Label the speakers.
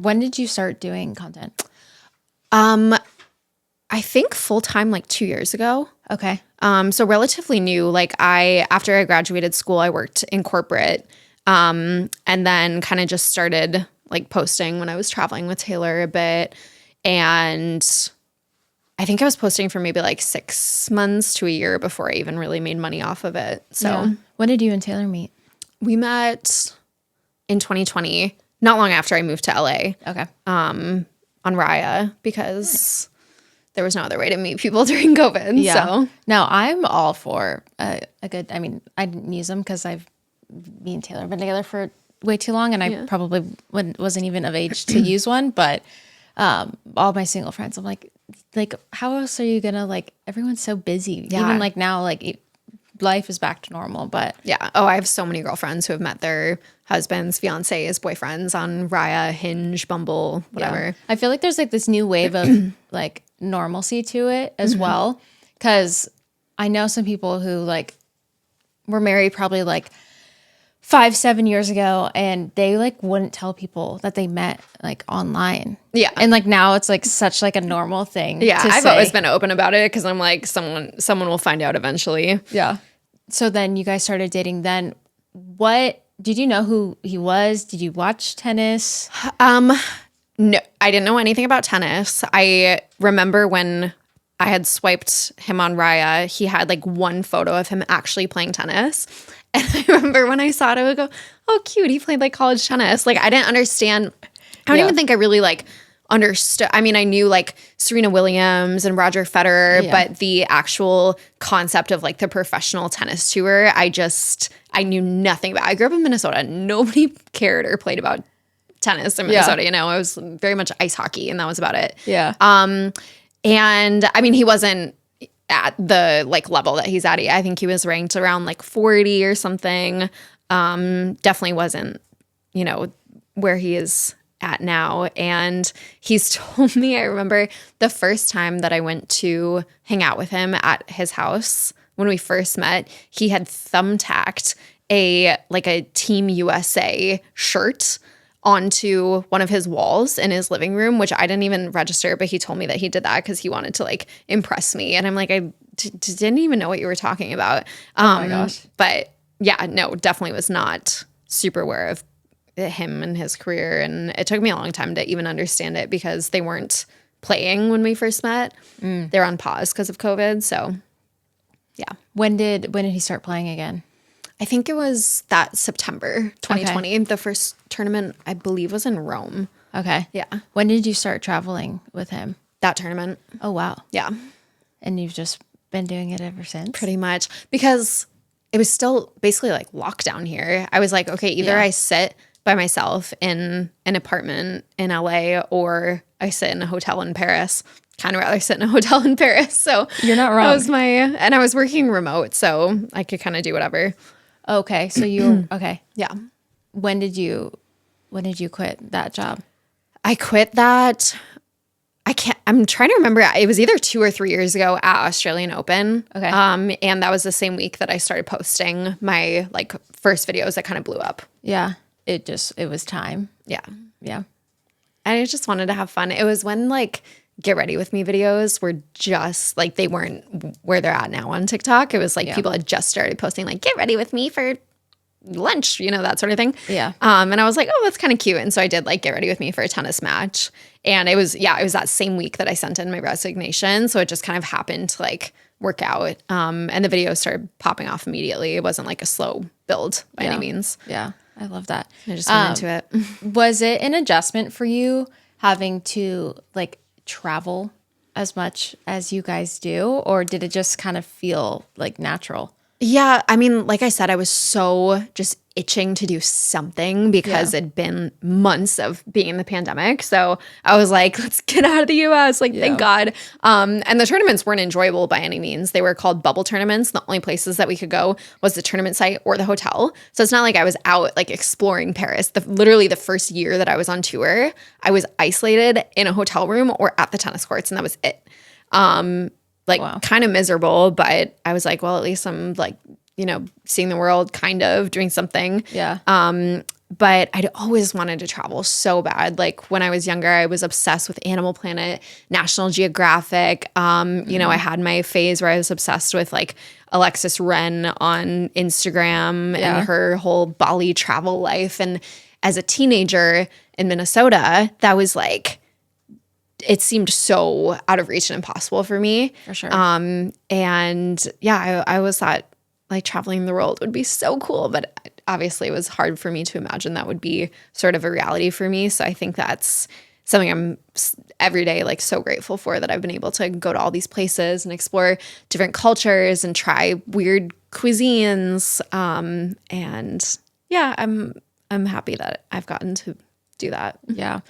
Speaker 1: When did you start doing content?
Speaker 2: I think full-time like 2 years ago.
Speaker 1: Okay.
Speaker 2: So relatively new. Like after I graduated school, I worked in corporate, and then kind of just started like posting when I was traveling with Taylor a bit. And I think I was posting for maybe like 6 months to a year before I even really made money off of it. So
Speaker 1: Yeah. When did you and Taylor meet?
Speaker 2: we met in 2020, not long after I moved to LA,
Speaker 1: Okay.
Speaker 2: on Raya, because there was no other way to meet people during COVID.
Speaker 1: Yeah.
Speaker 2: So
Speaker 1: No, I'm all for a good, I mean, I didn't use them because me and Taylor have been together for way too long, and I probably wasn't even of age to use one, but all my single friends, I'm like, how else are you gonna, like, everyone's so busy.
Speaker 2: Yeah.
Speaker 1: Even like now, like life is back to normal, but
Speaker 2: yeah. Oh, I have so many girlfriends who have met their husbands, fiancés, boyfriends on Raya, Hinge, Bumble, whatever.
Speaker 1: yeah. I feel like there's like this new wave of like normalcy to it as well. Cause I know some people who like were married probably like 5-7 years ago, and they like wouldn't tell people that they met like online.
Speaker 2: Yeah.
Speaker 1: And like now it's like such like a normal thing.
Speaker 2: Yeah,
Speaker 1: to
Speaker 2: I've
Speaker 1: say.
Speaker 2: always been open about it because I'm like, someone will find out eventually.
Speaker 1: Yeah. So then you guys started dating. Then what did you know who he was? Did you watch tennis?
Speaker 2: No, I didn't know anything about tennis. I remember when I had swiped him on Raya, he had like one photo of him actually playing tennis. And I remember when I saw it, I would go, oh, cute. He played like college tennis. Like I didn't understand. I don't even think I really like understood. I mean, I knew like Serena Williams and Roger Federer, but the actual concept of like the professional tennis tour, I knew nothing about. I grew up in Minnesota. Nobody cared or played about tennis in Minnesota. You know, I was very much ice hockey, and that was about it.
Speaker 1: Yeah.
Speaker 2: And I mean, he wasn't at the like level that he's at. I think he was ranked around like 40 or something. Definitely wasn't, you know, where he is at now. And he's told me, I remember the first time that I went to hang out with him at his house when we first met, he had thumbtacked a Team USA shirt onto one of his walls in his living room, which I didn't even register, but he told me that he did that because he wanted to like impress me. And I'm like, I didn't even know what you were talking about.
Speaker 1: Oh my gosh.
Speaker 2: But yeah, no, definitely was not super aware of him and his career. And it took me a long time to even understand it because they weren't playing when we first met. They're on pause because of COVID. So yeah.
Speaker 1: When did he start playing again?
Speaker 2: I think it was that September 2020. Okay. The first tournament, I believe, was in Rome.
Speaker 1: Okay.
Speaker 2: Yeah.
Speaker 1: When did you start traveling with him?
Speaker 2: That tournament.
Speaker 1: Oh, wow.
Speaker 2: Yeah.
Speaker 1: And you've just been doing it ever since?
Speaker 2: Pretty much. Because it was still basically like lockdown here. I was like, okay, either I sit by myself in an apartment in LA or I sit in a hotel in Paris. Kind of rather sit in a hotel in Paris. So
Speaker 1: you're not wrong.
Speaker 2: That was and I was working remote, so I could kind of do whatever.
Speaker 1: Okay. So okay.
Speaker 2: Yeah.
Speaker 1: When did you quit that job?
Speaker 2: I quit that. I'm trying to remember. It was either 2 or 3 years ago at Australian Open.
Speaker 1: Okay.
Speaker 2: And that was the same week that I started posting my like first videos that kind of blew up.
Speaker 1: Yeah. It was time.
Speaker 2: Yeah.
Speaker 1: Yeah.
Speaker 2: I just wanted to have fun. It was when like Get Ready With Me videos were just like, they weren't where they're at now on TikTok. It was like people had just started posting like, get ready with me for lunch, you know, that sort of thing.
Speaker 1: Yeah.
Speaker 2: And I was like, oh, that's kind of cute. And so I did like Get Ready With Me for a tennis match. And it was that same week that I sent in my resignation. So it just kind of happened to like work out. And the videos started popping off immediately. It wasn't like a slow build by any means.
Speaker 1: Yeah. I love that.
Speaker 2: I just went into it.
Speaker 1: Was it an adjustment for you having to like travel as much as you guys do, or did it just kind of feel like natural?
Speaker 2: Yeah, I mean, like I said, I was so just itching to do something because it'd been months of being in the pandemic. So I was like, let's get out of the US. Like, thank God. And the tournaments weren't enjoyable by any means. They were called bubble tournaments. The only places that we could go was the tournament site or the hotel. So it's not like I was out like exploring Paris. Literally the first year that I was on tour, I was isolated in a hotel room or at the tennis courts, and that was it. Kind of miserable, but I was like, well, at least I'm like, you know, seeing the world, kind of doing something.
Speaker 1: Yeah.
Speaker 2: but I'd always wanted to travel so bad. Like when I was younger, I was obsessed with Animal Planet, National Geographic. You know, I had my phase where I was obsessed with like Alexis Wren on Instagram and her whole Bali travel life. And as a teenager in Minnesota, that was like, it seemed so out of reach and impossible for me.
Speaker 1: For sure.
Speaker 2: And yeah, I always thought like traveling the world would be so cool, but obviously it was hard for me to imagine that would be sort of a reality for me. So I think that's something I'm every day like so grateful for, that I've been able to go to all these places and explore different cultures and try weird cuisines. And yeah, I'm happy that I've gotten to do that.
Speaker 1: Yeah.